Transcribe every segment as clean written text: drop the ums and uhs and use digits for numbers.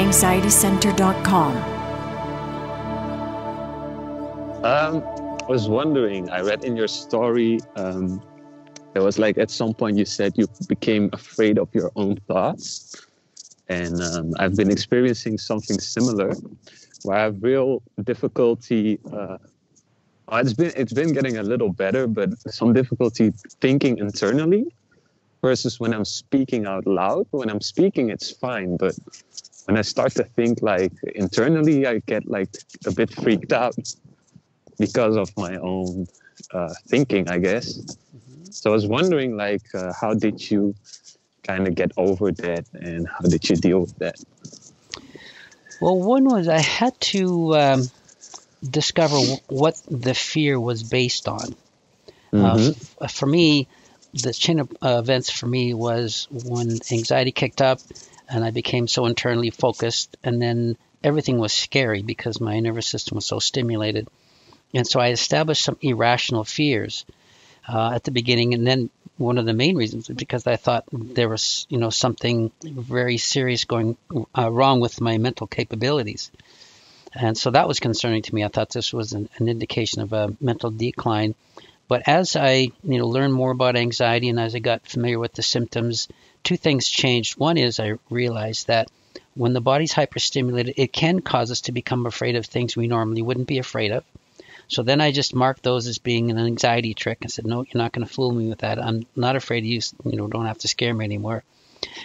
anxietycenter.com. I was wondering, I read in your story, there was like at some point you said you became afraid of your own thoughts. And I've been experiencing something similar where I have real difficulty. It's been getting a little better, but some difficulty thinking internally versus when I'm speaking out loud. When I'm speaking, it's fine. But when I start to think like internally, I get like a bit freaked out because of my own thinking, I guess. So I was wondering, like, how did you kind of get over that, and how did you deal with that? Well, one was I had to discover what the fear was based on. For me, the chain of events for me was when anxiety kicked up and I became so internally focused, and then everything was scary because my nervous system was so stimulated. And so I established some irrational fears at the beginning, and then one of the main reasons is because I thought there was, something very serious going wrong with my mental capabilities. And so that was concerning to me. I thought this was an indication of a mental decline. But as I, learned more about anxiety and as I got familiar with the symptoms, two things changed. One is I realized that when the body's hyperstimulated, it can cause us to become afraid of things we normally wouldn't be afraid of. So then I just marked those as being an anxiety trick. I said, no, you're not going to fool me with that. I'm not afraid of you. Don't have to scare me anymore.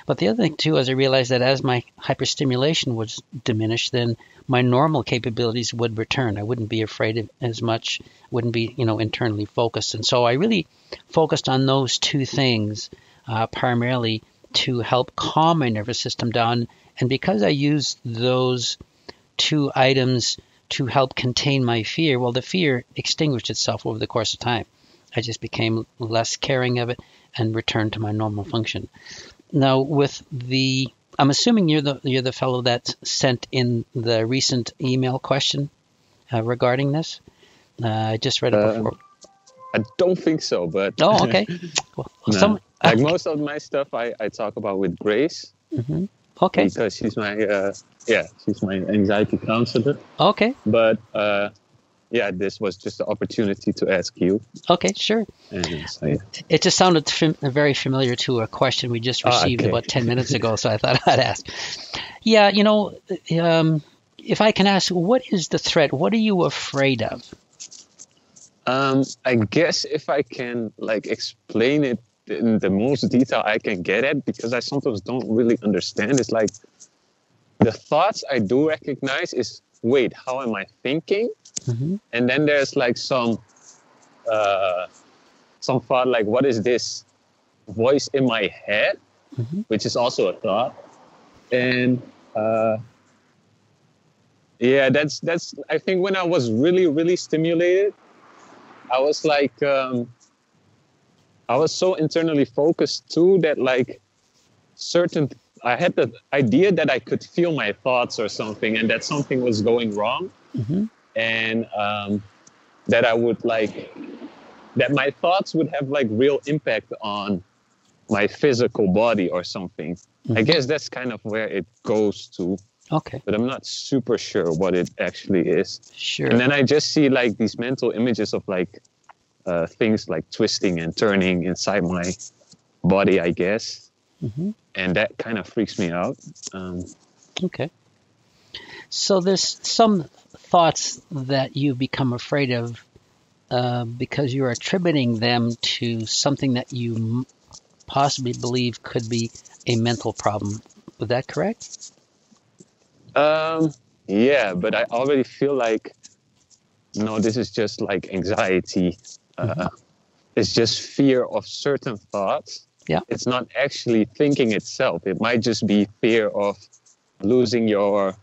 But the other thing, too, is I realized that as my hyperstimulation was diminished, then my normal capabilities would return. I wouldn't be afraid of as much, wouldn't be, internally focused. And so I really focused on those two things primarily to help calm my nervous system down. And because I used those two items to help contain my fear, well, the fear extinguished itself over the course of time. I just became less caring of it and returned to my normal function. Now, I'm assuming you're the fellow that sent in the recent email question regarding this. I just read it before. I don't think so, but oh, okay. Well, no. Most of my stuff I talk about with Grace. Mm-hmm. Okay. Because she's my she's my anxiety counselor. Okay. But this was just an opportunity to ask you. Okay, sure. And so, yeah. It just sounded very familiar to a question we just received about 10 minutes ago, so I thought I'd ask. Yeah, if I can ask, what is the threat? What are you afraid of? I guess if I can explain it in the most detail I can get at, because I sometimes don't really understand. It's like the thoughts I do recognize is, wait, how am I thinking? Mm-hmm. And then there's like some thought like, what is this voice in my head? Mm-hmm. Which is also a thought. And that's I think when I was really, really stimulated, I was like, I was so internally focused too that I had the idea that I could feel my thoughts or something, and that something was going wrong. Mm-hmm. And that I would that my thoughts would have real impact on my physical body or something. Mm-hmm. I guess that's kind of where it goes to. Okay. But I'm not super sure what it actually is. Sure. And then I just see these mental images of things like twisting and turning inside my body, I guess. Mm-hmm. And that kind of freaks me out. Okay. So there's some thoughts that you become afraid of because you're attributing them to something that you possibly believe could be a mental problem. Is that correct? Yeah, but I already feel no, this is just anxiety. Mm-hmm. It's just fear of certain thoughts. Yeah. It's not actually thinking itself. It might just be fear of losing or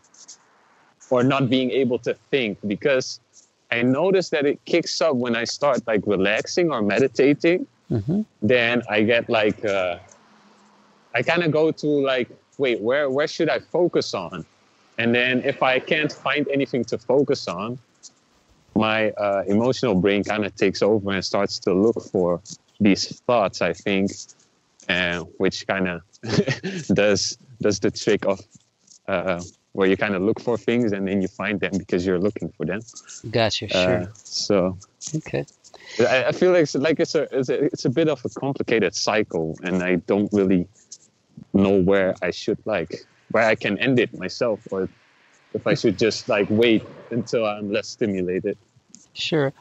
not being able to think, because I notice that it kicks up when I start relaxing or meditating. Mm-hmm. Then I get I kind of go to wait, where should I focus on? And then if I can't find anything to focus on, my emotional brain kind of takes over and starts to look for these thoughts, I think, which kind of does the trick of where you kind of look for things and then you find them because you're looking for them. Gotcha. Sure. So Okay. I feel like it's a bit of a complicated cycle, and I don't really know where I can end it myself, or if I should just like wait until I'm less stimulated. Sure.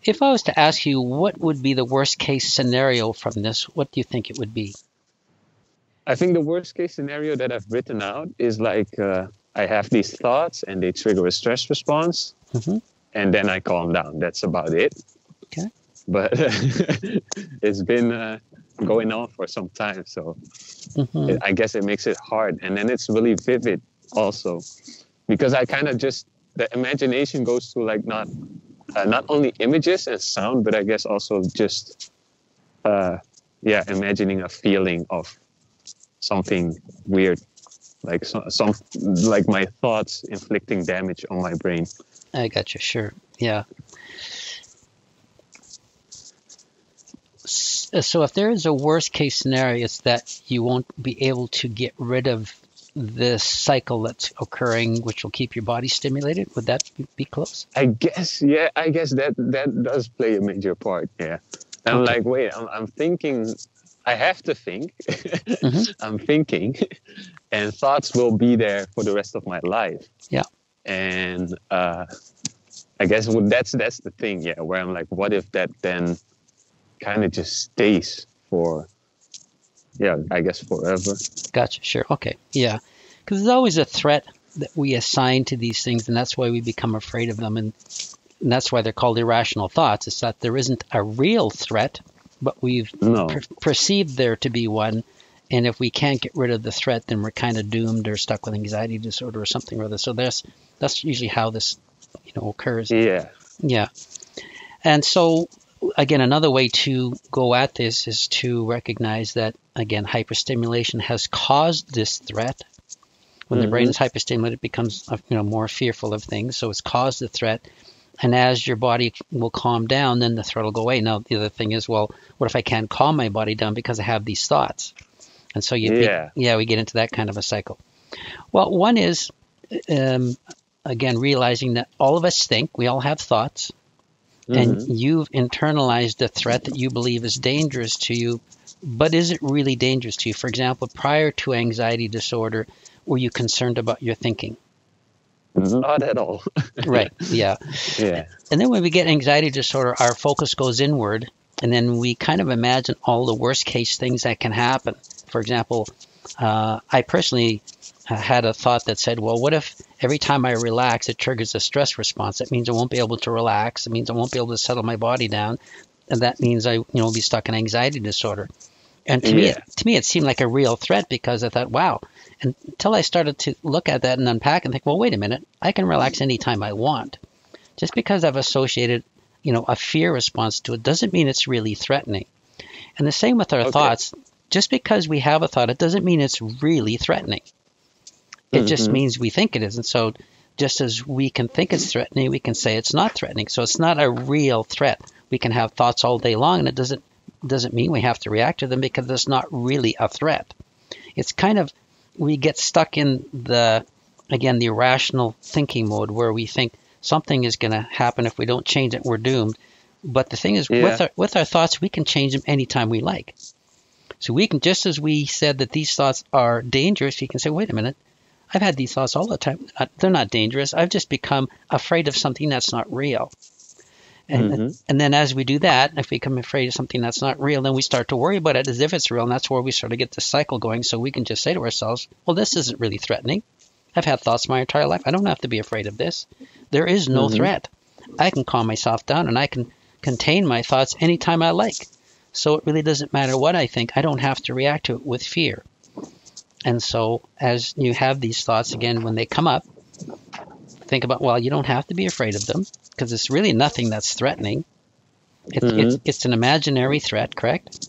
If I was to ask you what would be the worst case scenario from this, what do you think it would be? I think the worst case scenario that I've written out is like I have these thoughts and they trigger a stress response, and then I calm down. That's about it. Okay. But it's been going on for some time, so I guess it makes it hard. And then it's really vivid also, because I kind of just, the imagination goes to like not only images and sound, but I guess also just imagining a feeling of something weird, like some like my thoughts inflicting damage on my brain. I got you. Sure. Yeah. So if there is a worst case scenario, it's that you won't be able to get rid of this cycle that's occurring, which will keep your body stimulated. Would that be close? I guess that does play a major part. Yeah. I'm like, wait, I'm thinking, I have to think. I'm thinking, and thoughts will be there for the rest of my life. Yeah. And I guess that's the thing, yeah, where I'm like, what if that then kind of just stays for, I guess forever. Gotcha. Sure. Okay. Yeah. Because there's always a threat that we assign to these things, and that's why we become afraid of them. And that's why they're called irrational thoughts. It's that there isn't a real threat, but we've perceived there to be one. And if we can't get rid of the threat, then we're kind of doomed or stuck with anxiety disorder or something or other. So that's usually how this, occurs. Yeah. Yeah. And so, again, another way to go at this is to recognize that, again, hyperstimulation has caused this threat. When the brain is hyperstimulated, it becomes more fearful of things. So it's caused the threat. And as your body will calm down, then the threat will go away. Now, the other thing is, well, what if I can't calm my body down because I have these thoughts? And so we get into that kind of a cycle. Well, one is, again, realizing that all of us think, we all have thoughts. And you've internalized a threat that you believe is dangerous to you, but is it really dangerous to you? For example, prior to anxiety disorder, were you concerned about your thinking? Not at all. Right, yeah. Yeah. And then when we get anxiety disorder, our focus goes inward, and then we kind of imagine all the worst case things that can happen. For example, I personally had a thought that said, well, what if every time I relax, it triggers a stress response? That means I won't be able to relax. It means I won't be able to settle my body down. And that means I, be stuck in anxiety disorder. And to me, it seemed like a real threat because I thought, wow. And until I started to look at that and unpack and think, well, wait a minute, I can relax anytime I want. Just because I've associated, a fear response to it doesn't mean it's really threatening. And the same with our thoughts. Just because we have a thought, it doesn't mean it's really threatening. It just means we think it is. And so just as we can think it's threatening, we can say it's not threatening. So it's not a real threat. We can have thoughts all day long, and it doesn't mean we have to react to them because it's not really a threat. It's kind of, we get stuck in the irrational thinking mode where we think something is going to happen. If we don't change it, we're doomed. But the thing is, with our thoughts, we can change them anytime we like. So we can, just as we said that these thoughts are dangerous, you can say, wait a minute, I've had these thoughts all the time. They're not dangerous. I've just become afraid of something that's not real. And then as we do that, if we become afraid of something that's not real, then we start to worry about it as if it's real. And that's where we sort of get the cycle going. So we can just say to ourselves, well, this isn't really threatening. I've had thoughts my entire life. I don't have to be afraid of this. There is no threat. I can calm myself down and I can contain my thoughts anytime I like. So it really doesn't matter what I think. I don't have to react to it with fear. And so as you have these thoughts, again, when they come up, think about, well, you don't have to be afraid of them because it's really nothing that's threatening. It's an imaginary threat, correct?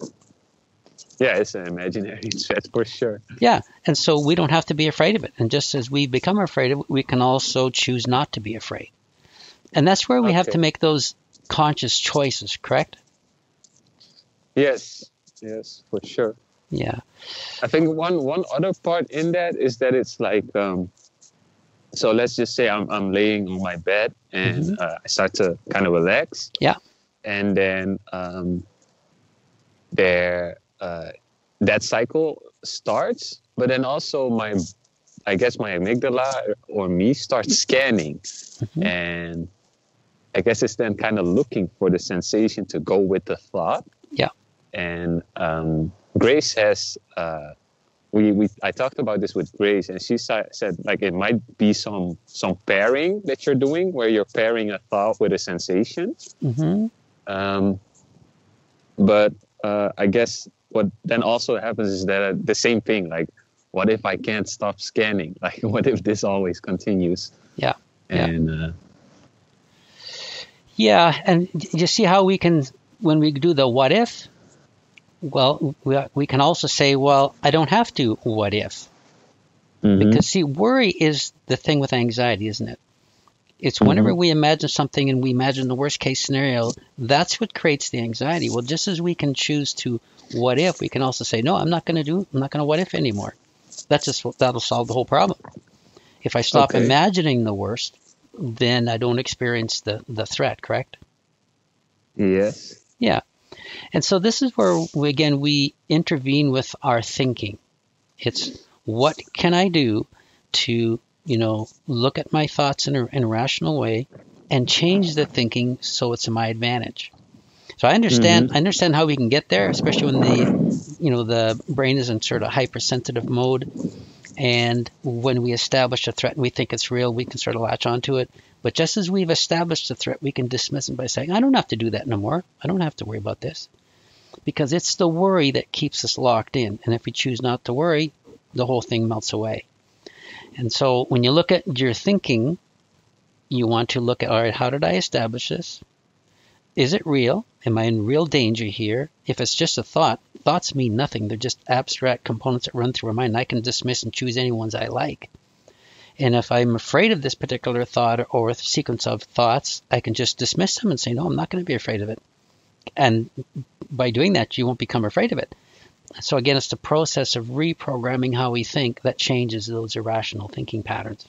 Yeah, it's an imaginary threat for sure. Yeah, and so we don't have to be afraid of it. And just as we become afraid of it, we can also choose not to be afraid. And that's where we have to make those conscious choices, correct? Yes, for sure. Yeah. I think one other part in that is that it's like So let's just say I'm laying on my bed and I start to kind of relax. Yeah. And then that cycle starts, but then also I guess my amygdala or me starts scanning, and I guess it's then kind of looking for the sensation to go with the thought. Yeah. And Grace has I talked about this with Grace, and she said like it might be some pairing that you're doing where you're pairing a thought with a sensation. But I guess what then also happens is that the same thing, like, what if I can't stop scanning? Like, what if this always continues? Yeah. And and you see how we can, when we do the what if, well, we can also say, well, I don't have to what if. Because, see, worry is the thing with anxiety, isn't it? It's whenever we imagine something and we imagine the worst case scenario, that's what creates the anxiety. Well, just as we can choose to what if, we can also say, no, I'm not going to what if anymore. That'll solve the whole problem. If I stop imagining the worst, then I don't experience the threat, correct? Yes. Yeah. And so this is where, we intervene with our thinking. It's, what can I do to, look at my thoughts in a rational way and change the thinking so it's to my advantage? So I understand how we can get there, especially when the brain is in sort of hypersensitive mode. And when we establish a threat and we think it's real, we can sort of latch onto it. But just as we've established the threat, we can dismiss it by saying, I don't have to do that no more. I don't have to worry about this. Because it's the worry that keeps us locked in. And if we choose not to worry, the whole thing melts away. And so when you look at your thinking, you want to look at, all right, how did I establish this? Is it real? Am I in real danger here? If it's just a thought, thoughts mean nothing. They're just abstract components that run through our mind. And I can dismiss and choose any ones I like. And if I'm afraid of this particular thought or a sequence of thoughts, I can just dismiss them and say, no, I'm not going to be afraid of it. And by doing that, you won't become afraid of it. So again, it's the process of reprogramming how we think that changes those irrational thinking patterns.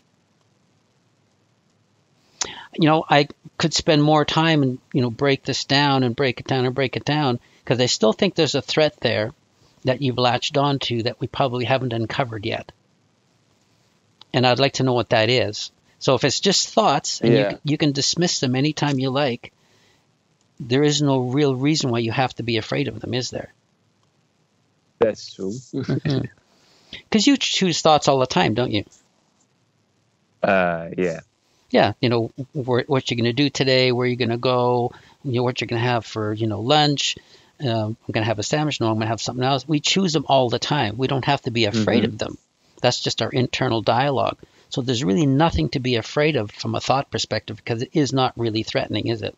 I could spend more time and, break this down and break it down and break it down, because I still think there's a threat there that you've latched onto that we probably haven't uncovered yet. And I'd like to know what that is. So if it's just thoughts and you can dismiss them anytime you like, there is no real reason why you have to be afraid of them, is there? That's true. Because you choose thoughts all the time, don't you? Yeah. Yeah, what you're going to do today, where you're going to go, what you're going to have for, lunch. I'm going to have a sandwich. No, I'm going to have something else. We choose them all the time. We don't have to be afraid of them. That's just our internal dialogue. So there's really nothing to be afraid of from a thought perspective, because it is not really threatening, is it?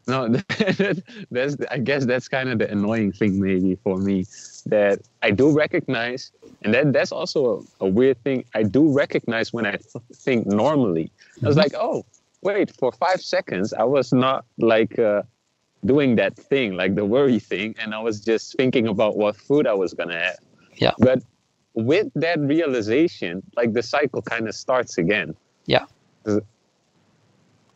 No, I guess that's kind of the annoying thing maybe for me, that I do recognize, and that's also a weird thing. I do recognize when I think normally. I was like, oh, wait, for 5 seconds, I was not like doing that thing, like the worry thing, and I was just thinking about what food I was going to have. Yeah. But with that realization, like the cycle kind of starts again. Yeah.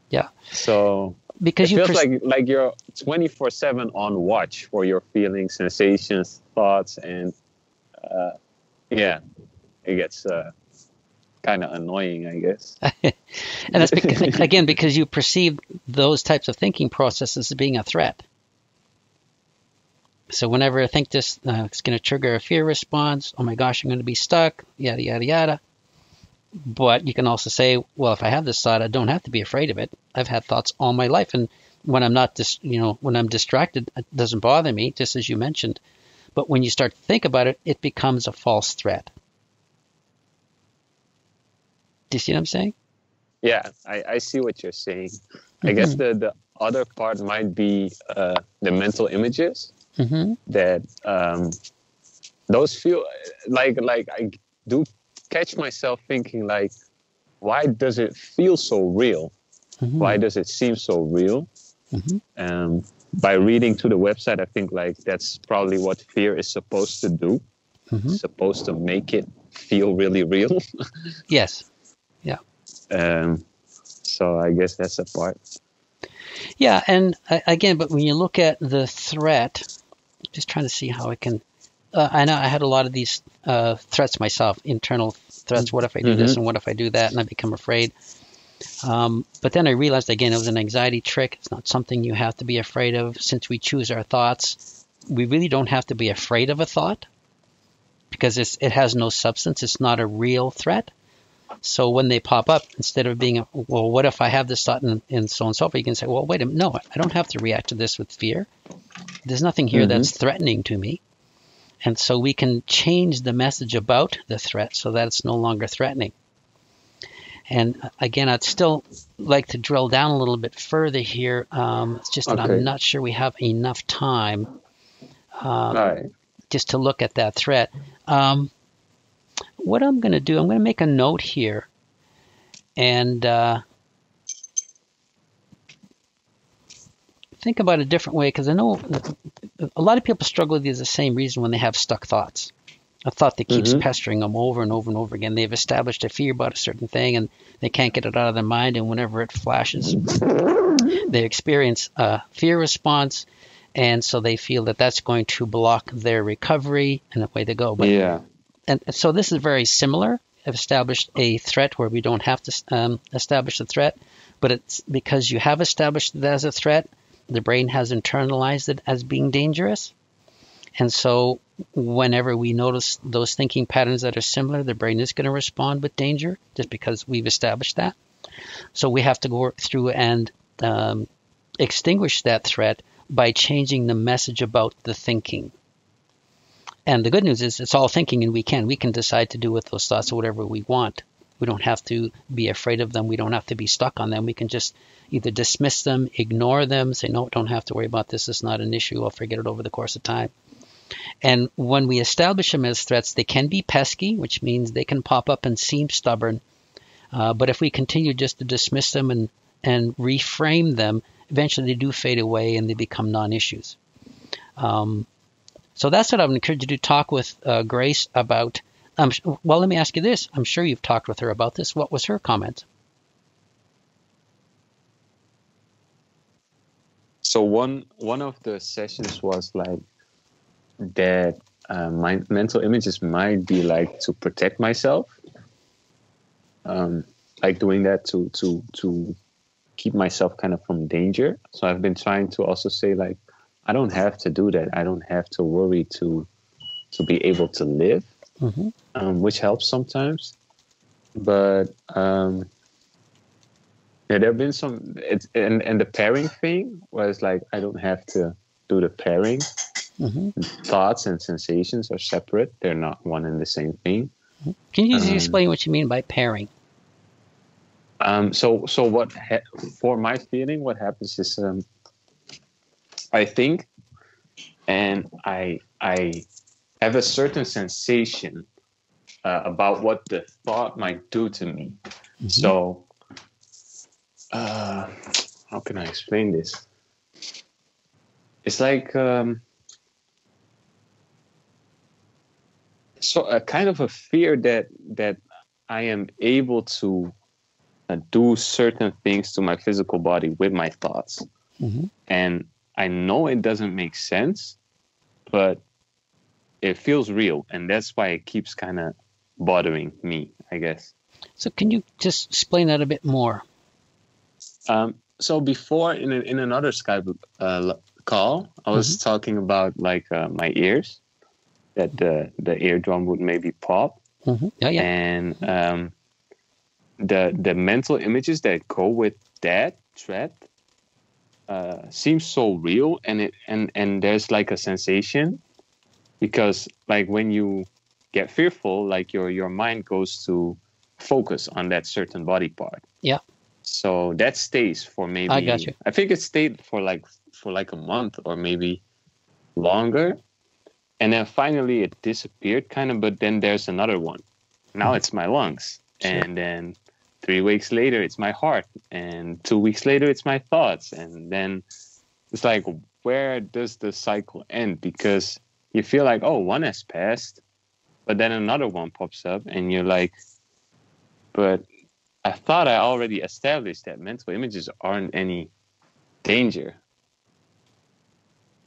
Yeah. So because it feels like you're 24/7 on watch for your feelings, sensations, thoughts, and it gets kind of annoying, I guess. And that's because you perceive those types of thinking processes as being a threat. So whenever I think this, it's going to trigger a fear response. Oh my gosh, I'm going to be stuck. Yada yada yada. But you can also say, well, if I have this thought, I don't have to be afraid of it. I've had thoughts all my life, and when I'm not, when I'm distracted, it doesn't bother me, just as you mentioned. But when you start to think about it, it becomes a false threat. Do you see what I'm saying? Yeah, I see what you're saying. I guess the other part might be the mental images that those feel like I do catch myself thinking like, why does it feel so real? Why does it seem so real? By reading to the website, I think like that's probably what fear is supposed to do. It's supposed to make it feel really real. Yes. So I guess that's a part. Yeah, and again, but when you look at the threat, just trying to see how I can. I know I had a lot of these threats myself, internal threats. What if I do this and what if I do that? And I become afraid. But then I realized, again, it was an anxiety trick. It's not something you have to be afraid of. Since we choose our thoughts, we really don't have to be afraid of a thought because it has no substance. It's not a real threat. So when they pop up, instead of being, well, what if I have this thought and so on and so forth, you can say, well, wait a minute, no, I don't have to react to this with fear. There's nothing here that's threatening to me. And so we can change the message about the threat so that it's no longer threatening. And again, I'd still like to drill down a little bit further here. It's just that I'm not sure we have enough time just to look at that threat. What I'm going to do, I'm going to make a note here and think about a different way, because I know a lot of people struggle with the same reason when they have stuck thoughts. A thought that keeps pestering them over and over and over again. They've established a fear about a certain thing and they can't get it out of their mind, and whenever it flashes, they experience a fear response, and so they feel that that's going to block their recovery, and away they go. But, and so this is very similar. I've established a threat where we don't have to establish a threat, but it's because you have established it as a threat, the brain has internalized it as being dangerous. And so whenever we notice those thinking patterns that are similar, the brain is going to respond with danger just because we've established that. So we have to go through and extinguish that threat by changing the message about the thinking. And the good news is it's all thinking, and we can decide to do with those thoughts whatever we want. We don't have to be afraid of them. We don't have to be stuck on them. We can just either dismiss them, ignore them, say, no, don't have to worry about this. It's not an issue. I'll forget it over the course of time. And when we establish them as threats, they can be pesky, which means they can pop up and seem stubborn. But if we continue just to dismiss them and reframe them, eventually they do fade away and they become non-issues. So that's what I would encourage you to talk with Grace about. Well, let me ask you this. I'm sure you've talked with her about this. What was her comment? So one of the sessions was like that my mental images might be like to protect myself, like doing that to keep myself kind of from danger. So I've been trying to also say, like, I don't have to do that. I don't have to worry to be able to live, which helps sometimes. But there have been some, and the pairing thing was like, I don't have to do the pairing. Thoughts and sensations are separate. They're not one and the same thing. Can you just explain what you mean by pairing? So what for my feeling, what happens is I think, and I have a certain sensation about what the thought might do to me. So how can I explain this? It's like so a kind of a fear that I am able to do certain things to my physical body with my thoughts. And I know it doesn't make sense, but it feels real. And that's why it keeps kind of bothering me, I guess. So can you just explain that a bit more? So before in another Skype call, I was talking about like my ears, that the eardrum would maybe pop. And the mental images that go with that threat seems so real, and there's like a sensation, because like when you get fearful, like your mind goes to focus on that certain body part. So that stays for maybe, I got you. I think it stayed for like a month or maybe longer. And then finally it disappeared kind of, but then there's another one. Now it's my lungs. And then 3 weeks later, it's my heart. And 2 weeks later, it's my thoughts. And then it's like, where does the cycle end? Because you feel like, oh, one has passed, but then another one pops up and you're like, but I thought I already established that mental images aren't any danger.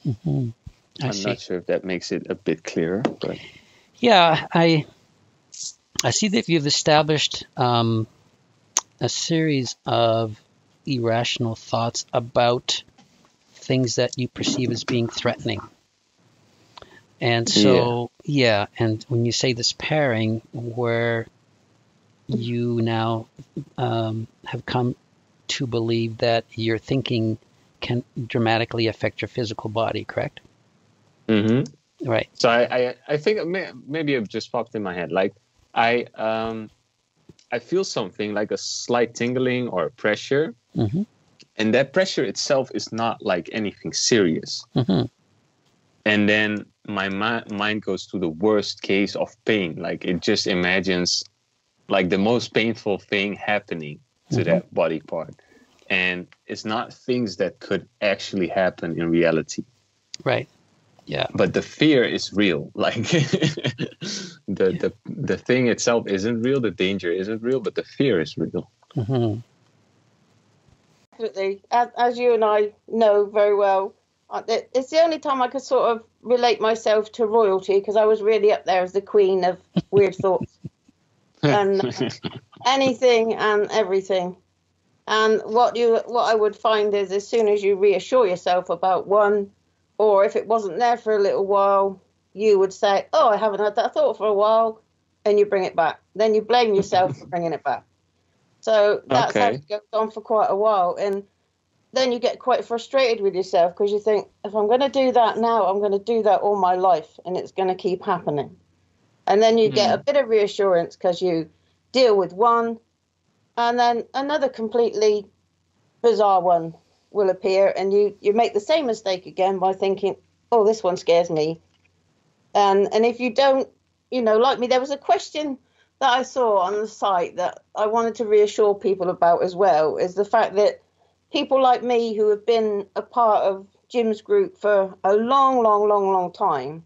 Mm-hmm. I'm not sure if that makes it a bit clearer, but yeah, I see that you've established a series of irrational thoughts about things that you perceive as being threatening. And so, and when you say this pairing where you now have come to believe that your thinking can dramatically affect your physical body, correct? Mm-hmm. Right. So I think maybe it just popped in my head. Like I feel something like a slight tingling or a pressure, Mm-hmm. and that pressure itself is not like anything serious. Mm-hmm. And then my mind goes to the worst case of pain. Like it just imagines like the most painful thing happening to that body part. And it's not things that could actually happen in reality. Right. Yeah. But the fear is real. Like the thing itself isn't real, the danger isn't real, but the fear is real. Mm-hmm. Definitely. As you and I know very well, it's the only time I could sort of relate myself to royalty, because I was really up there as the queen of weird thoughts. And anything and everything. And what I would find is, as soon as you reassure yourself about one, or if it wasn't there for a little while, you would say, oh, I haven't had that thought for a while, and you bring it back. Then you blame yourself for bringing it back. So that's how it goes on for quite a while. And then you get quite frustrated with yourself, because you think, if I'm going to do that now, I'm going to do that all my life, and it's going to keep happening. And then you get a bit of reassurance because you deal with one, and then another completely bizarre one will appear, and you make the same mistake again by thinking, oh, this one scares me. And if you don't, like me, there was a question that I saw on the site that I wanted to reassure people about as well, is the fact that people like me who have been a part of Jim's group for a long, long, long, long time,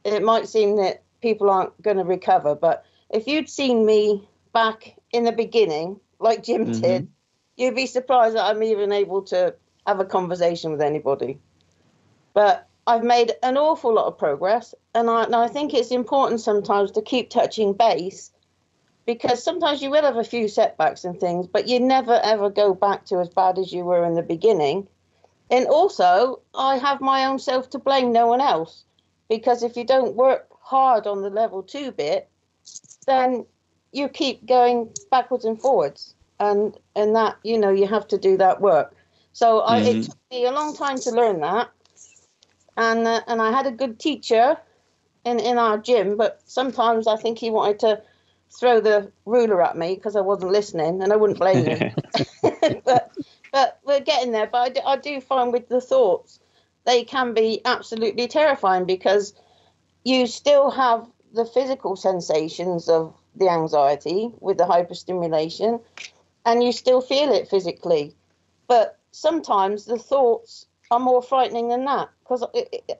it might seem that people aren't going to recover, but if you'd seen me back in the beginning, like Jim did, you'd be surprised that I'm even able to have a conversation with anybody. But I've made an awful lot of progress, and I think it's important sometimes to keep touching base, because sometimes you will have a few setbacks and things, but you never, ever go back to as bad as you were in the beginning. And also, I have my own self to blame, no one else. Because if you don't work hard on the level 2 bit, then you keep going backwards and forwards. And that, you have to do that work. So it took me a long time to learn that. And I had a good teacher in our gym, but sometimes I think he wanted to throw the ruler at me because I wasn't listening, and I wouldn't blame him. but we're getting there. But I do find with the thoughts, they can be absolutely terrifying, because you still have the physical sensations of the anxiety with the hyperstimulation, and you still feel it physically. But sometimes the thoughts are more frightening than that, because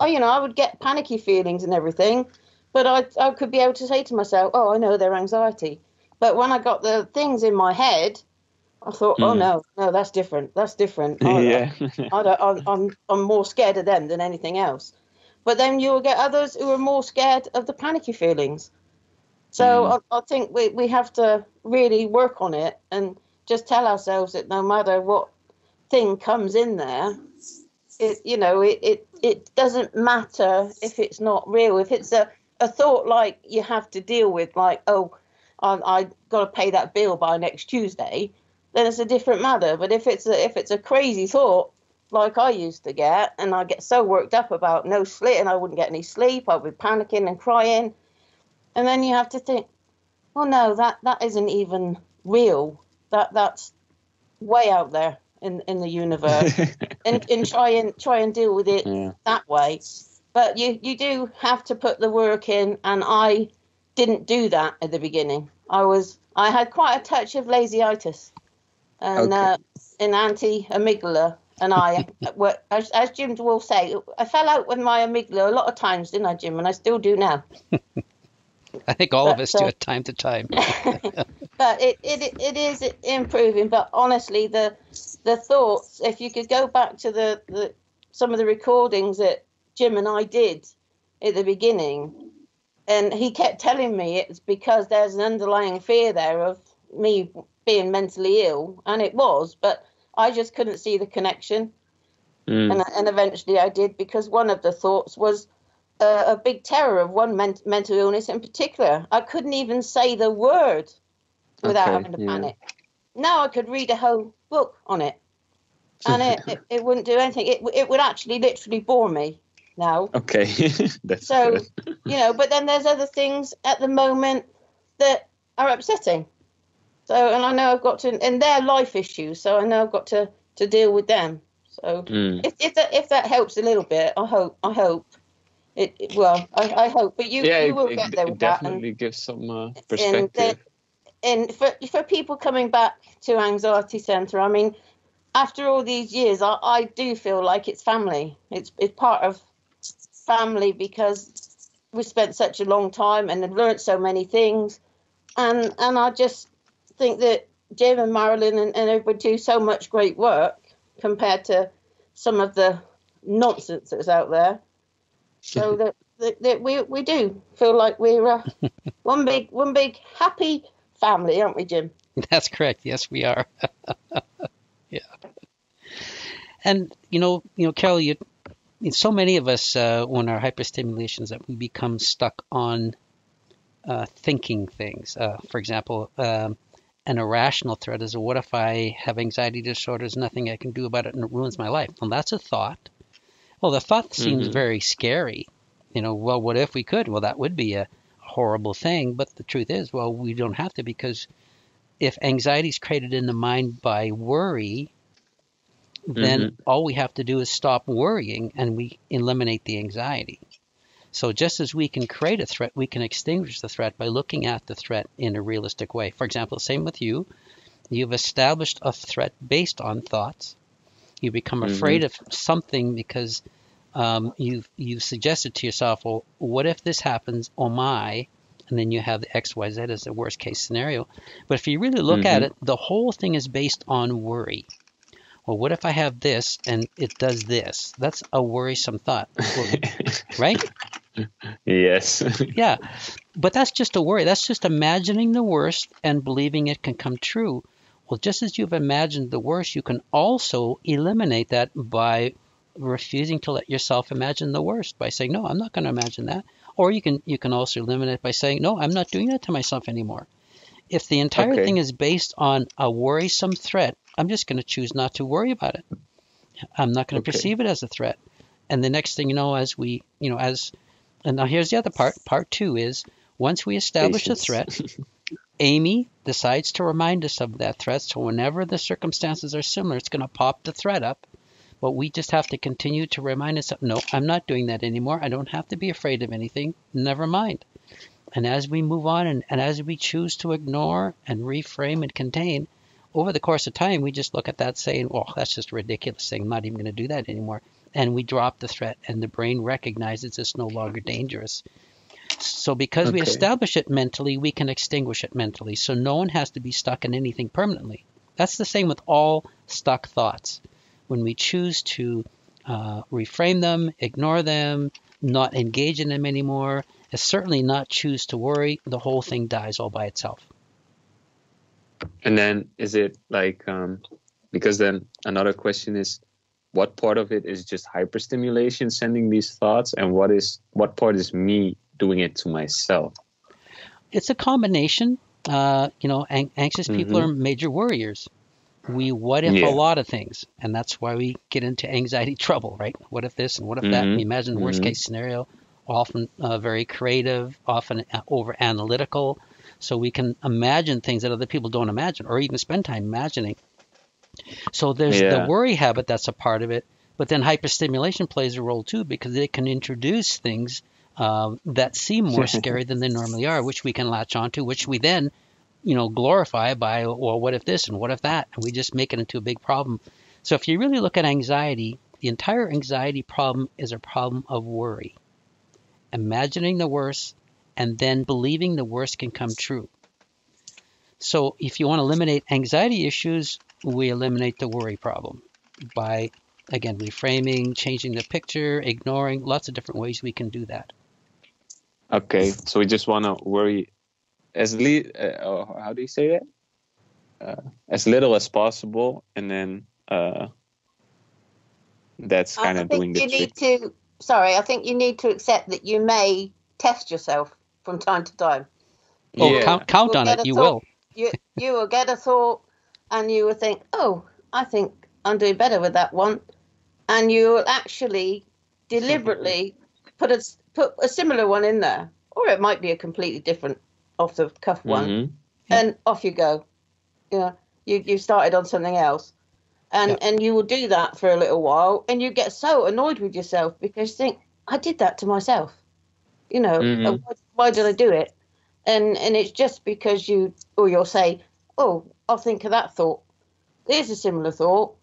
I would get panicky feelings and everything, but I could be able to say to myself, oh, I know they're anxiety. But when I got the things in my head, I thought, oh, no, that's different. That's different. I'm more scared of them than anything else. But then you'll get others who are more scared of the panicky feelings. So I think we have to really work on it and just tell ourselves that no matter what thing comes in there, it doesn't matter if it's not real. If it's a thought like you have to deal with, like, oh, I got to pay that bill by next Tuesday, then it's a different matter. But if it's a crazy thought like I used to get, and I get so worked up about no sleep, and I wouldn't get any sleep, I'd be panicking and crying, and then you have to think, oh no, that isn't even real. That's way out there in the universe, and try and deal with it that way. But you do have to put the work in, and I didn't do that at the beginning. I had quite a touch of lasyitis and an anti-amygdala, and as Jim will say, I fell out with my amygdala a lot of times, didn't I, Jim? And I still do now. I think all of But us do at time to time. but it is improving. But honestly, the thoughts, if you could go back to the some of the recordings that Jim and I did at the beginning, and he kept telling me it's because there's an underlying fear there of me being mentally ill, and it was, but I just couldn't see the connection. And eventually I did, because one of the thoughts was a big terror of one mental illness in particular. I couldn't even say the word without having to panic. Now I could read a whole book on it, and it wouldn't do anything. It would actually literally bore me now. Okay, that's so good. But then there's other things at the moment that are upsetting. So, and I know I've got to, and they're life issues, so I know I've got to deal with them. So if that helps a little bit, I hope it well, I hope. But you will get there with that. It definitely gives some perspective. And for people coming back to Anxiety Centre, I mean, after all these years, I do feel like it's family. It's part of family, because we spent such a long time and have learned so many things. And I just think that Jim and Marilyn and everybody do so much great work compared to some of the nonsense that's out there. So that we do feel like we're one big happy family, aren't we, Jim? That's correct. Yes, we are. Yeah. And Carol, so many of us, when our hyperstimulation is that we become stuck on thinking things. For example, an irrational threat is, what if I have anxiety disorder? There's nothing I can do about it, and it ruins my life. Well, that's a thought. Well, the thought seems very scary. Well, what if we could? Well, that would be a horrible thing. But the truth is, well, we don't have to, because if anxiety is created in the mind by worry, then all we have to do is stop worrying, and we eliminate the anxiety. So just as we can create a threat, we can extinguish the threat by looking at the threat in a realistic way. For example, same with you. You've established a threat based on thoughts. You become afraid of something because you've suggested to yourself, well, what if this happens? Oh my. And then you have the X, Y, Z as the worst case scenario. But if you really look at it, the whole thing is based on worry. Well, what if I have this and it does this? That's a worrisome thought, right? Yes. Yeah, but that's just a worry. That's just imagining the worst and believing it can come true. Well, just as you've imagined the worst, you can also eliminate that by refusing to let yourself imagine the worst, by saying, no, I'm not going to imagine that. Or you can also eliminate it by saying, no, I'm not doing that to myself anymore. If the entire thing is based on a worrisome threat, I'm just going to choose not to worry about it. I'm not going to perceive it as a threat. And the next thing you know, and now here's the other part. Part two is, once we establish a threat, Amy decides to remind us of that threat. So whenever the circumstances are similar, it's going to pop the threat up. But we just have to continue to remind ourselves, no, I'm not doing that anymore. I don't have to be afraid of anything. Never mind. And as we move on and as we choose to ignore and reframe and contain, over the course of time, we just look at that saying, well, that's just a ridiculous thing. I'm not even going to do that anymore. And we drop the threat, and the brain recognizes it's no longer dangerous. So because we establish it mentally, we can extinguish it mentally. So no one has to be stuck in anything permanently. That's the same with all stuck thoughts. When we choose to reframe them, ignore them, not engage in them anymore, and certainly not choose to worry, the whole thing dies all by itself. And then is it like, because then another question is, what part of it is just hyperstimulation, sending these thoughts, and what part is me doing it to myself? It's a combination. Anxious people are major worriers. We what if a lot of things, and that's why we get into anxiety trouble, right? What if this and what if that? We imagine the worst case scenario, often very creative, often over analytical. So we can imagine things that other people don't imagine, or even spend time imagining. So there's the worry habit, that's a part of it. But then hyperstimulation plays a role too, because it can introduce things that seem more scary than they normally are, which we can latch onto, which we then, glorify by, well, what if this and what if that? And we just make it into a big problem. So if you really look at anxiety, the entire anxiety problem is a problem of worry. Imagining the worst and then believing the worst can come true. So if you want to eliminate anxiety issues, we eliminate the worry problem by, again, reframing, changing the picture, ignoring, lots of different ways we can do that. Okay, so we just want to worry how do you say that? As little as possible, and then that's kind of doing the trick. I think you need to accept that you may test yourself from time to time. Count on it, you will. You will get a thought, and you will think, oh, I think I'm doing better with that one. And you will actually deliberately put a similar one in there. Or it might be a completely different off-the-cuff one. Mm-hmm. And off you go. You started on something else. And you will do that for a little while, and you get so annoyed with yourself because you think, I did that to myself. Why did I do it? And it's just because you'll say, oh, I'll think of that thought. There's a similar thought.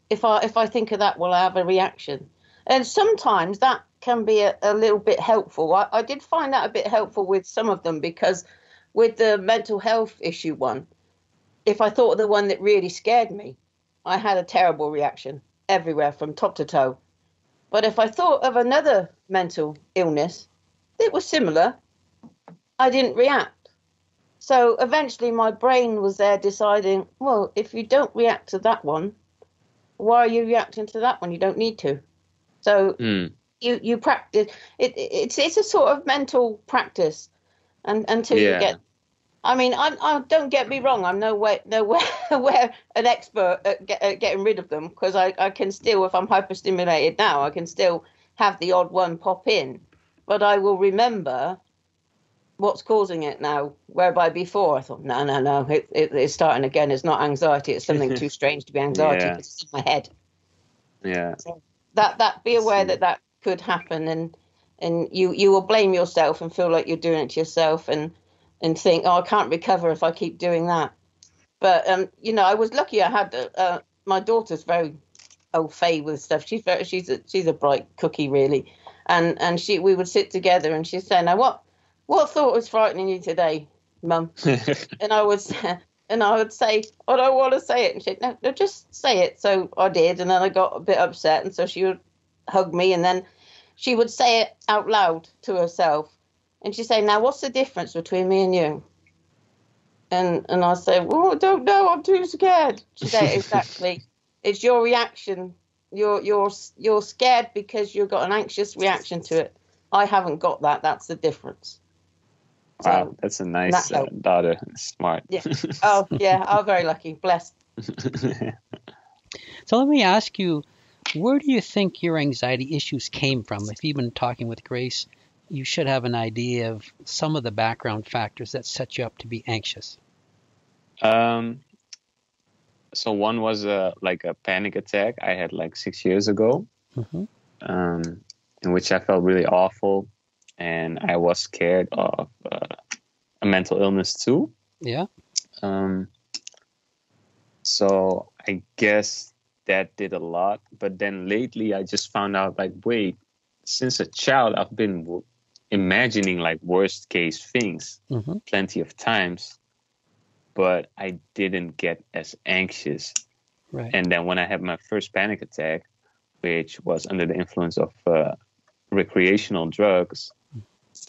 If I think of that, will I have a reaction? And sometimes that can be a little bit helpful. I did find that a bit helpful with some of them, because with the mental health issue one, if I thought of the one that really scared me, I had a terrible reaction everywhere from top to toe. But if I thought of another mental illness that was similar, I didn't react. So eventually my brain was there deciding, well, if you don't react to that one, why are you reacting to that one? You don't need to. So you practice. It's a sort of mental practice, and until you get. I mean, I don't get me wrong. I'm nowhere an expert at getting rid of them, because I can still, if I'm hyperstimulated now, I can still have the odd one pop in, but I will remember what's causing it now. Whereby before I thought, no, it's starting again. It's not anxiety. It's something too strange to be anxiety. Yeah. It's in my head. Yeah. So that be aware that could happen, and you will blame yourself and feel like you're doing it to yourself, and think, oh, I can't recover if I keep doing that. But I was lucky. I had my daughter's very au fait with stuff. She's a bright cookie, really, and we would sit together, and she'd say, now what thought was frightening you today, Mum? and I would say, I don't want to say it, and she'd no, just say it. So I did, and then I got a bit upset, and so she would hug me, and then she would say it out loud to herself. And she'd say, now, what's the difference between me and you? And I say, well, I don't know. I'm too scared. She'd say, exactly. It's your reaction. You're scared because you've got an anxious reaction to it. I haven't got that. That's the difference. Wow, so, that's a nice daughter. Smart. Yeah. Oh, yeah. I'm very lucky. Blessed. So let me ask you, where do you think your anxiety issues came from? If you've been talking with Grace, you should have an idea of some of the background factors that set you up to be anxious. So one was a panic attack I had 6 years ago, in which I felt really awful, and I was scared of a mental illness too. Yeah. So I guess that did a lot. But then lately I just found out, wait, since a child I've been imagining worst case things plenty of times, but I didn't get as anxious. Right. And then when I had my first panic attack, which was under the influence of recreational drugs,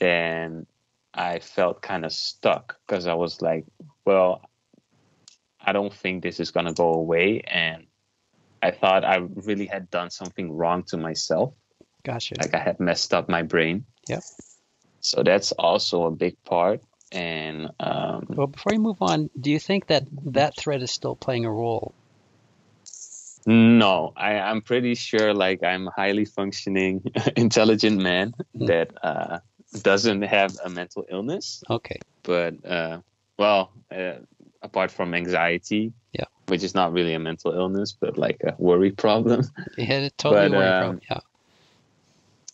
then I felt kind of stuck, because I was like, well, I don't think this is going to go away. And I thought I really had done something wrong to myself. Gotcha. I had messed up my brain. Yep. So that's also a big part. And well, before you move on, do you think that thread is still playing a role? No, I'm pretty sure I'm a highly functioning, intelligent man that doesn't have a mental illness. Okay. But apart from anxiety, which is not really a mental illness, but a worry problem. Yeah, totally worry problem. Yeah.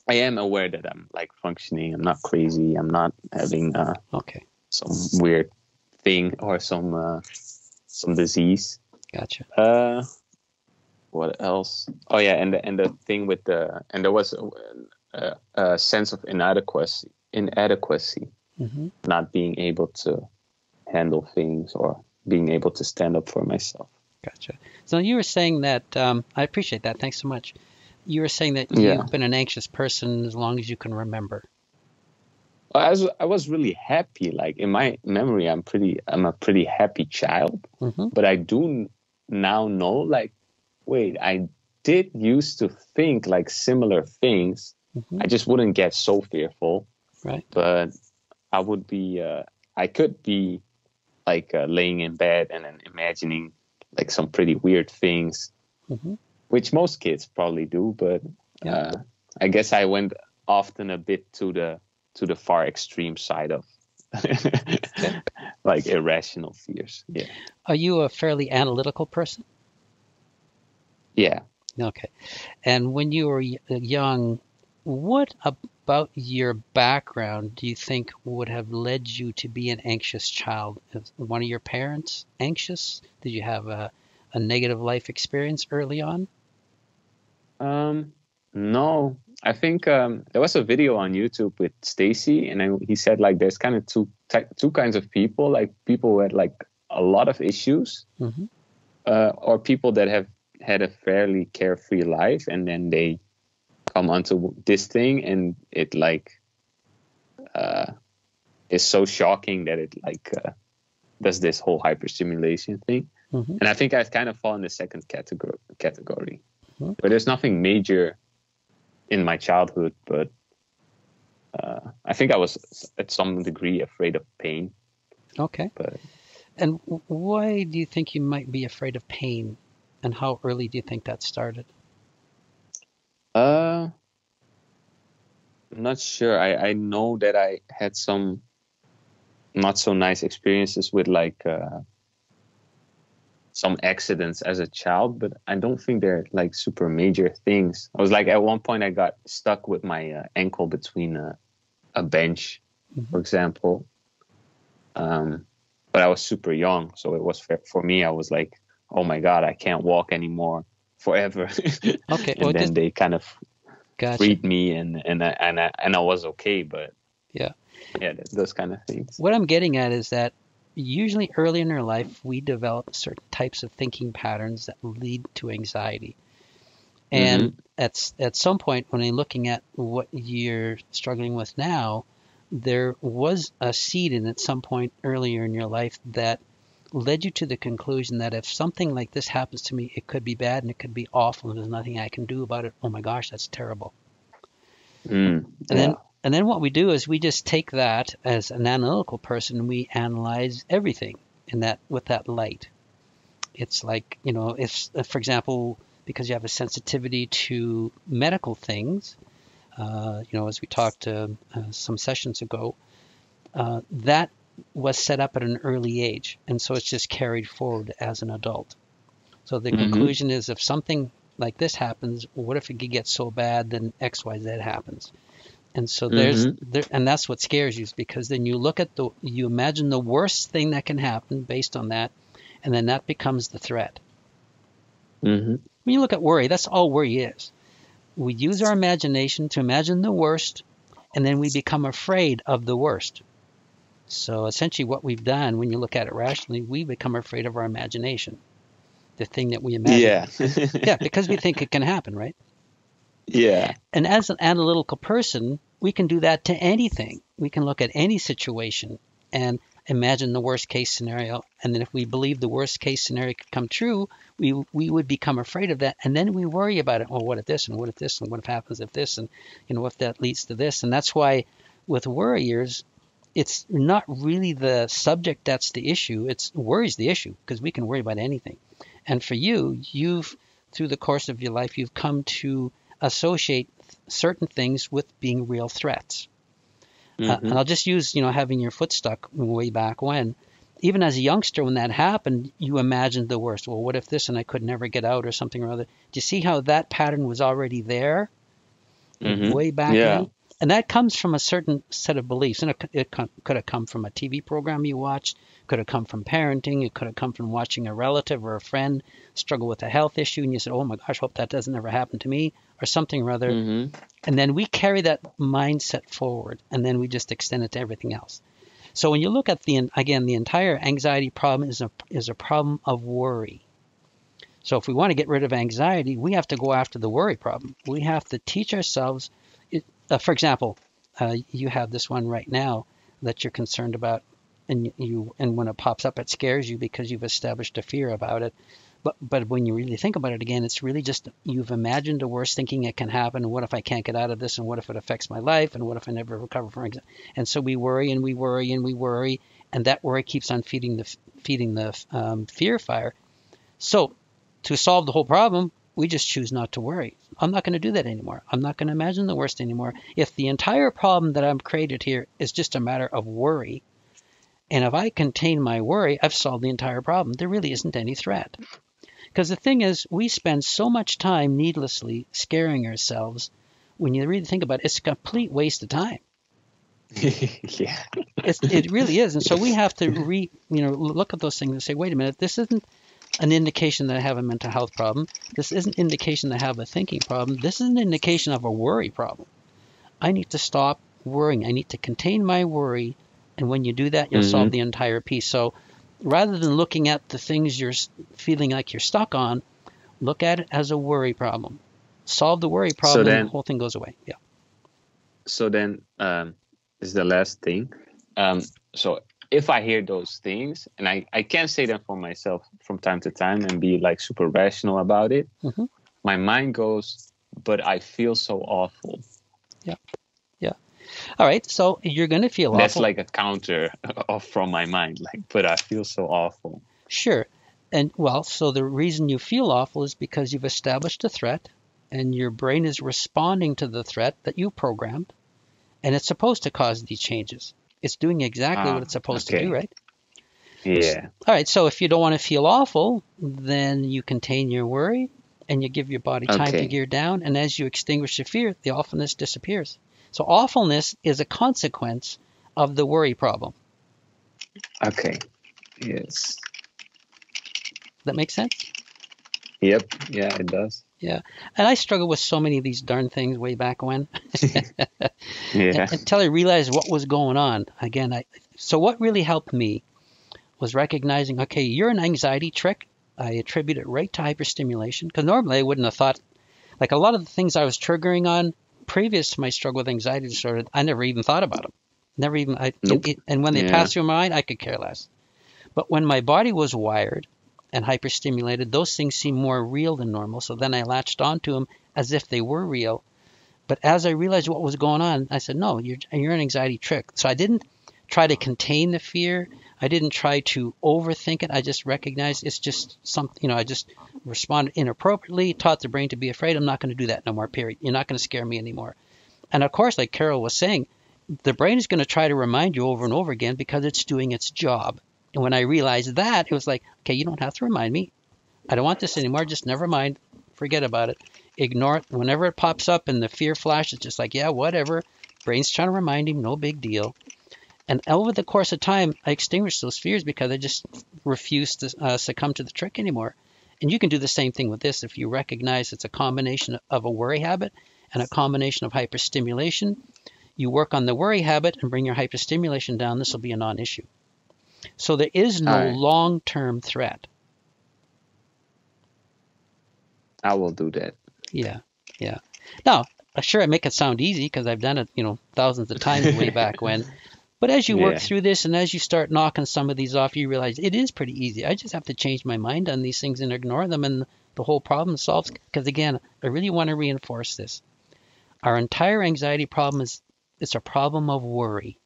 I am aware that I'm functioning. I'm not crazy. I'm not having some weird thing or some disease. Gotcha. What else? Oh yeah, and the thing with there was a sense of inadequacy. not being able to handle things or being able to stand up for myself. Gotcha. So you were saying that, I appreciate that. Thanks so much. You were saying that Yeah. you've been an anxious person as long as you can remember. I was really happy. Like in my memory, I'm a pretty happy child. But I do now know, like, wait, I did used to think like similar things. I just wouldn't get so fearful. Right. But I could be like laying in bed and then imagining like some pretty weird things, which most kids probably do. But I guess I went often a bit to the far extreme side of like irrational fears. Yeah. Are you a fairly analytical person? Yeah. Okay. And when you were young, what about your background do you think would have led you to be an anxious child? Is one of your parents anxious? Did you have a negative life experience early on? No, I think there was a video on YouTube with Stacy, and he said like there's kind of two kinds of people, like people who had like a lot of issues, or people that have had a fairly carefree life, and then they come onto this thing, and it like is so shocking that it like does this whole hyperstimulation thing. And I think I kind of fall in the second category. But there's nothing major in my childhood, but I think I was at some degree afraid of pain. Okay. And why do you think you might be afraid of pain? And how early do you think that started? I'm not sure. I know that I had some not so nice experiences with like some accidents as a child, but I don't think they're like super major things. I was like, at one point I got stuck with my ankle between a bench, for example. But I was super young, so it was for me. I was like, oh my God, I can't walk anymore forever. Okay. And then they kind of Gotcha. freed me, and I was okay. But yeah, those kind of things. What I'm getting at is that usually early in our life, we develop certain types of thinking patterns that lead to anxiety. And at some point, when I'm looking at what you're struggling with now, there was a seed in at some point earlier in your life that led you to the conclusion that if something like this happens to me, it could be bad and it could be awful and there's nothing I can do about it. Oh my gosh, that's terrible. And then what we do is we just take that as an analytical person and we analyze everything with that light. It's like, if for example, because you have a sensitivity to medical things, as we talked some sessions ago, that was set up at an early age. And so it's just carried forward as an adult. So the conclusion is if something like this happens, what if it gets so bad, then X, Y, Z happens. And so and that's what scares you, is because then you look at you imagine the worst thing that can happen based on that, and then that becomes the threat. When you look at worry, that's all worry is. We use our imagination to imagine the worst, and then we become afraid of the worst. So essentially what we've done, when you look at it rationally, we become afraid of our imagination, the thing that we imagine. Yeah, because we think it can happen, right? Yeah. And as an analytical person, we can do that to anything. We can look at any situation and imagine the worst case scenario. And then if we believe the worst case scenario could come true, we would become afraid of that. And then we worry about it. Well, what if this and what if this and what if happens if this and if that leads to this. And that's why with worriers, it's not really the subject that's the issue. It's worry's the issue, because we can worry about anything. And for you've through the course of your life, you've come to associate certain things with being real threats. And I'll just use, having your foot stuck way back when. Even as a youngster, when that happened, you imagined the worst. Well, what if this and I could never get out or something or other? Do you see how that pattern was already there way back then? And that comes from a certain set of beliefs. And it could have come from a TV program you watched, could have come from parenting, it could have come from watching a relative or a friend struggle with a health issue, and you said, oh my gosh, hope that doesn't ever happen to me, or something or other. Mm-hmm. And then we carry that mindset forward, and then we just extend it to everything else. So when you look at the entire anxiety problem is a problem of worry. So if we want to get rid of anxiety, we have to go after the worry problem. We have to teach ourselves. For example, you have this one right now that you're concerned about, and when it pops up, it scares you because you've established a fear about it. But when you really think about it again, it's really just you've imagined the worst, thinking it can happen. And what if I can't get out of this? And what if it affects my life? And what if I never recover from anxiety? And so we worry and we worry and we worry, and that worry keeps on feeding the fear fire. So to solve the whole problem, we just choose not to worry. I'm not going to do that anymore. I'm not going to imagine the worst anymore. If the entire problem that I've created here is just a matter of worry, and if I contain my worry, I've solved the entire problem. There really isn't any threat. Because the thing is, we spend so much time needlessly scaring ourselves. When you really think about it, it's a complete waste of time. Yeah. It really is. And so we have to look at those things and say, wait a minute, this isn't an indication that I have a mental health problem. This isn't an indication that I have a thinking problem. This is an indication of a worry problem. I need to stop worrying. I need to contain my worry. And when you do that, you'll solve the entire piece. So rather than looking at the things you're feeling like you're stuck on, look at it as a worry problem. Solve the worry problem, and the whole thing goes away. Yeah. So then, is the last thing. So if I hear those things, and I can say them for myself from time to time and be like super rational about it, my mind goes, but I feel so awful. Yeah. Yeah. All right. So you're going to feel awful. That's like a counter from my mind, like, but I feel so awful. Sure. And so the reason you feel awful is because you've established a threat and your brain is responding to the threat that you programmed, and it's supposed to cause these changes. It's doing exactly what it's supposed to do, right? Yeah. All right. So if you don't want to feel awful, then you contain your worry and you give your body time to gear down. And as you extinguish the fear, the awfulness disappears. So awfulness is a consequence of the worry problem. Okay. Yes. That makes sense? Yep. Yeah, it does. Yeah. And I struggled with so many of these darn things way back when. Yeah. Until I realized what was going on. Again, so what really helped me was recognizing, okay, you're an anxiety trick. I attribute it right to hyperstimulation, because normally I wouldn't have thought, like a lot of the things I was triggering on previous to my struggle with anxiety disorder, I never even thought about them. Never even. And when they passed through my mind, I could care less. But when my body was wired and hyperstimulated, those things seemed more real than normal. So then I latched onto them as if they were real. But as I realized what was going on, I said, no, you're an anxiety trick. So I didn't try to contain the fear. I didn't try to overthink it. I just recognized it's just something, I just responded inappropriately, taught the brain to be afraid. I'm not going to do that no more, period. You're not going to scare me anymore. And of course, like Carol was saying, the brain is going to try to remind you over and over again because it's doing its job. And when I realized that, it was like, okay, you don't have to remind me. I don't want this anymore. Just never mind. Forget about it. Ignore it. Whenever it pops up and the fear flash, it's just like, yeah, whatever. Brain's trying to remind him, no big deal. And over the course of time, I extinguished those fears because I just refused to succumb to the trick anymore. And you can do the same thing with this if you recognize it's a combination of a worry habit and a combination of hyperstimulation. You work on the worry habit and bring your hyperstimulation down. This will be a non-issue. So there is no long-term threat. I will do that. Yeah. Now, sure, I make it sound easy because I've done it, thousands of times way back when. But as you work through this and as you start knocking some of these off, you realize it is pretty easy. I just have to change my mind on these things and ignore them, and the whole problem solves. Because again, I really want to reinforce this. Our entire anxiety problem it's a problem of worry.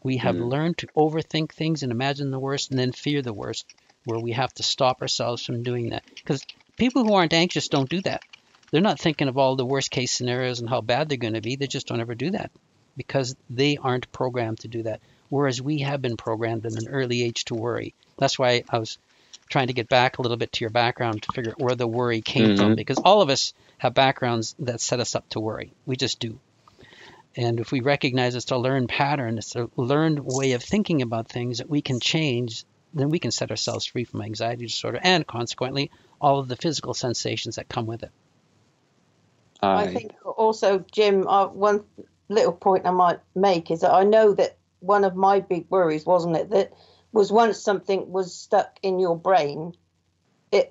We have learned to overthink things and imagine the worst and then fear the worst, where we have to stop ourselves from doing that. Because people who aren't anxious don't do that. They're not thinking of all the worst case scenarios and how bad they're going to be. They just don't ever do that because they aren't programmed to do that. Whereas we have been programmed in an early age to worry. That's why I was trying to get back a little bit to your background to figure out where the worry came from, because all of us have backgrounds that set us up to worry. We just do. And if we recognize it's a learned pattern, it's a learned way of thinking about things that we can change, then we can set ourselves free from anxiety disorder and consequently all of the physical sensations that come with it. I think also, Jim, one little point I might make is that I know that one of my big worries, wasn't it, that was once something was stuck in your brain,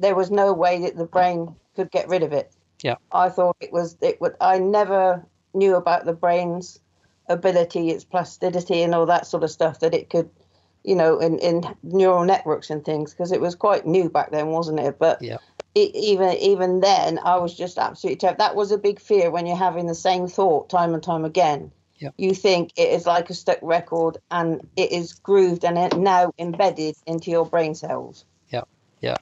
there was no way that the brain could get rid of it. Yeah. I thought it would. I never knew about the brain's ability, its plasticity and all that sort of stuff, that it could, in neural networks and things, because it was quite new back then, wasn't it? But yeah. Even then, I was just absolutely terrified. That was a big fear when you're having the same thought time and time again. Yep. You think it is like a stuck record and it is grooved and it now embedded into your brain cells. Yeah, yeah.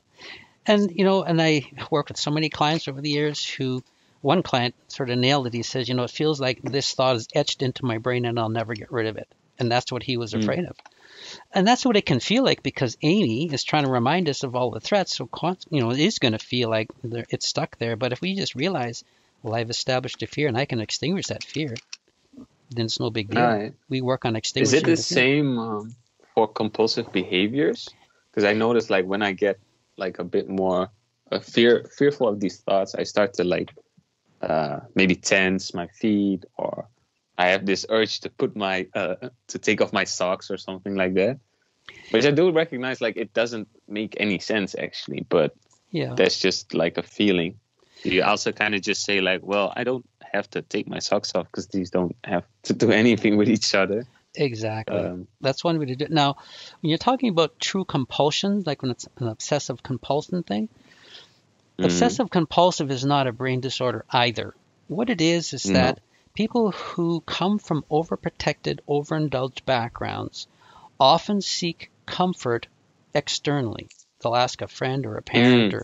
And, and I work with so many clients over the years who, one client sort of nailed it. He says, it feels like this thought is etched into my brain and I'll never get rid of it. And that's what he was afraid of. And that's what it can feel like, because Amy is trying to remind us of all the threats. So, it is going to feel like it's stuck there. But if we just realize, well, I've established a fear and I can extinguish that fear, then it's no big deal. Right. We work on extinguishing. Is it the same for compulsive behaviors? Because I notice, like, when I get like a bit more fearful of these thoughts, I start to maybe tense my feet, or I have this urge to put to take off my socks or something like that, which I do recognize, like, it doesn't make any sense actually, but yeah, that's just like a feeling. You also kind of just say, like, well, I don't have to take my socks off because these don't have to do anything with each other. Exactly. That's one way to do it. Now, when you're talking about true compulsion, like when it's an obsessive compulsion thing, obsessive compulsive is not a brain disorder either. What it is that people who come from overprotected, overindulged backgrounds often seek comfort externally. They'll ask a friend or a parent,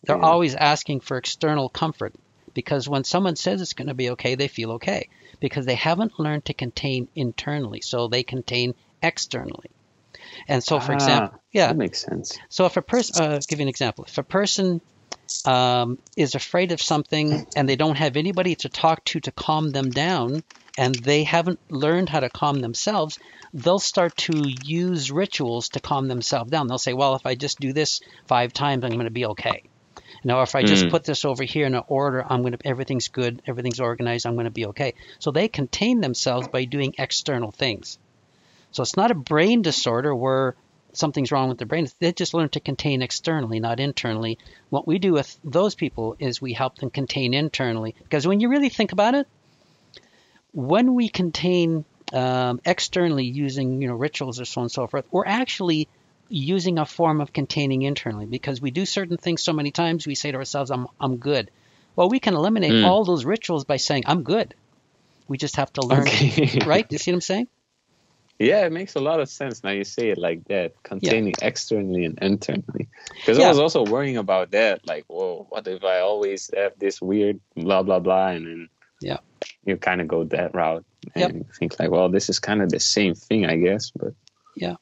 they're always asking for external comfort, because when someone says it's going to be okay, they feel okay, because they haven't learned to contain internally, so they contain externally. And so, for example, that makes sense. So if a person, I'll give you an example. If a person is afraid of something and they don't have anybody to talk to calm them down, and they haven't learned how to calm themselves, they'll start to use rituals to calm themselves down. They'll say, well, if I just do this 5 times, I'm going to be okay. If I just put this over here in an order, everything's good, everything's organized, I'm going to be okay. So they contain themselves by doing external things. So it's not a brain disorder where something's wrong with the brain. They just learn to contain externally, not internally. What we do with those people is we help them contain internally. Because when you really think about it, when we contain externally using rituals or so on and so forth, we're actually using a form of containing internally, because we do certain things so many times, we say to ourselves, I'm good. Well, we can eliminate all those rituals by saying, I'm good. We just have to learn, right? Do you see what I'm saying? Yeah, it makes a lot of sense now you say it like that, containing externally and internally. Because I was also worrying about that, like, whoa, what if I always have this weird blah, blah, blah, and then you kind of go that route and think like, well, this is kind of the same thing, I guess. But yeah.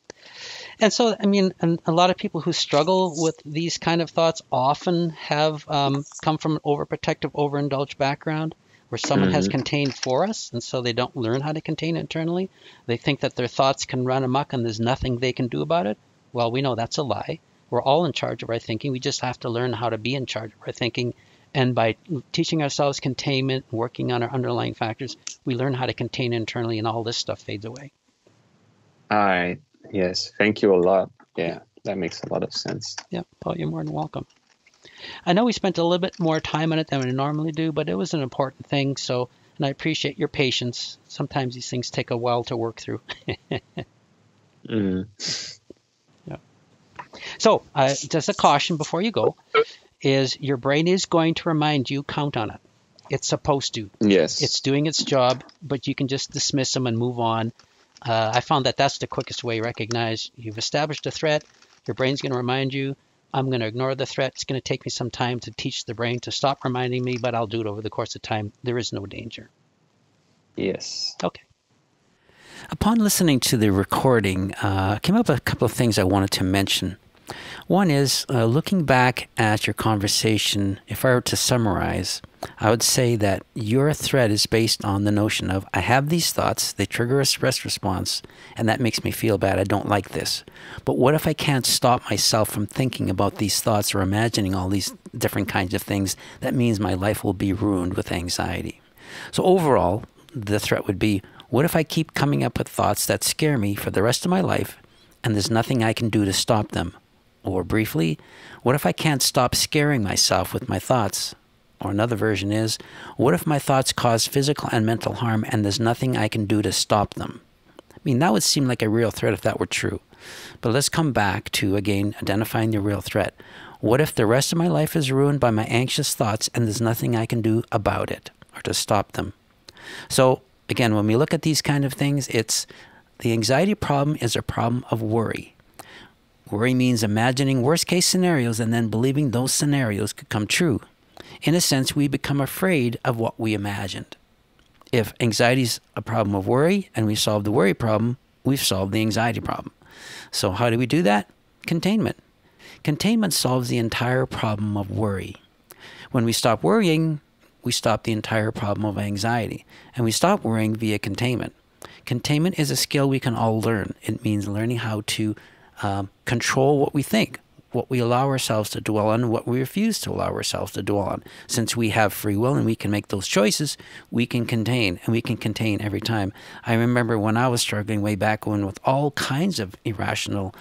And so, and a lot of people who struggle with these kind of thoughts often have come from an overprotective, overindulged background where someone has contained for us, and so they don't learn how to contain internally. They think that their thoughts can run amok and there's nothing they can do about it. Well, we know that's a lie. We're all in charge of our thinking. We just have to learn how to be in charge of our thinking. And by teaching ourselves containment, working on our underlying factors, we learn how to contain internally, and all this stuff fades away. All right. Yes. Thank you a lot. Yeah, that makes a lot of sense. Yeah. Well, you're more than welcome. I know we spent a little bit more time on it than we normally do, but it was an important thing. So, and I appreciate your patience. Sometimes these things take a while to work through. Yeah. So, just a caution before you go, is your brain is going to remind you, count on it. It's supposed to. Yes. It's doing its job, but you can just dismiss them and move on. I found that that's the quickest way to recognize you've established a threat. Your brain's going to remind you, I'm going to ignore the threat. It's going to take me some time to teach the brain to stop reminding me, but I'll do it over the course of time. There is no danger. Yes. Okay. Upon listening to the recording, came up a couple of things I wanted to mention. One is, looking back at your conversation, if I were to summarize, I would say that your threat is based on the notion of, I have these thoughts, they trigger a stress response, and that makes me feel bad. I don't like this. But what if I can't stop myself from thinking about these thoughts or imagining all these different kinds of things? That means my life will be ruined with anxiety. So overall, the threat would be, what if I keep coming up with thoughts that scare me for the rest of my life, and there's nothing I can do to stop them? Or briefly, what if I can't stop scaring myself with my thoughts? Or another version is, what if my thoughts cause physical and mental harm and there's nothing I can do to stop them? I mean, that would seem like a real threat if that were true. But let's come back to, again, identifying the real threat. What if the rest of my life is ruined by my anxious thoughts and there's nothing I can do about it or to stop them? So, again, when we look at these kind of things, it's the anxiety problem is a problem of worry. Worry means imagining worst-case scenarios and then believing those scenarios could come true. In a sense, we become afraid of what we imagined. If anxiety is a problem of worry and we solve the worry problem, we've solved the anxiety problem. So how do we do that? Containment. Containment solves the entire problem of worry. When we stop worrying, we stop the entire problem of anxiety. And we stop worrying via containment. Containment is a skill we can all learn. It means learning how to control what we think, what we allow ourselves to dwell on, and what we refuse to allow ourselves to dwell on. Since we have free will and we can make those choices, we can contain, and we can contain every time. I remember when I was struggling way back when with all kinds of irrational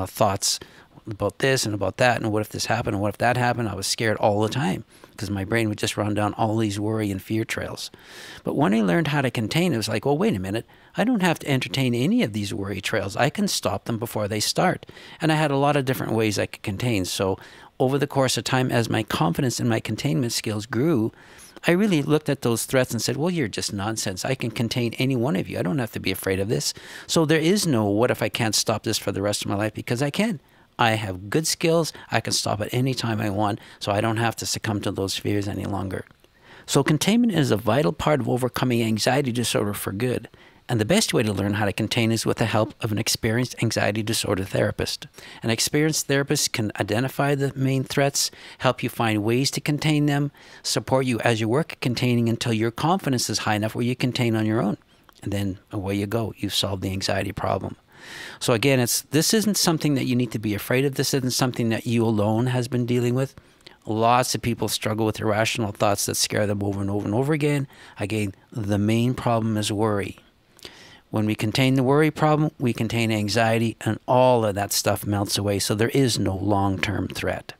thoughts about this and about that, and what if this happened, and what if that happened. I was scared all the time because my brain would just run down all these worry and fear trails. But when I learned how to contain, it was like, well, wait a minute. I don't have to entertain any of these worry trails. I can stop them before they start. And I had a lot of different ways I could contain. So over the course of time, as my confidence in my containment skills grew, I really looked at those threats and said, well, you're just nonsense. I can contain any one of you. I don't have to be afraid of this. So there is no, what if I can't stop this for the rest of my life? Because I can. I have good skills. I can stop at any time I want, so I don't have to succumb to those fears any longer. So containment is a vital part of overcoming anxiety disorder for good. And the best way to learn how to contain is with the help of an experienced anxiety disorder therapist. An experienced therapist can identify the main threats, help you find ways to contain them, support you as you work at containing until your confidence is high enough where you contain on your own. And then away you go. You've solved the anxiety problem. So again, this isn't something that you need to be afraid of. This isn't something that you alone has been dealing with. Lots of people struggle with irrational thoughts that scare them over and over and over again. Again, the main problem is worry. When we contain the worry problem, we contain anxiety, and all of that stuff melts away. So there is no long-term threat.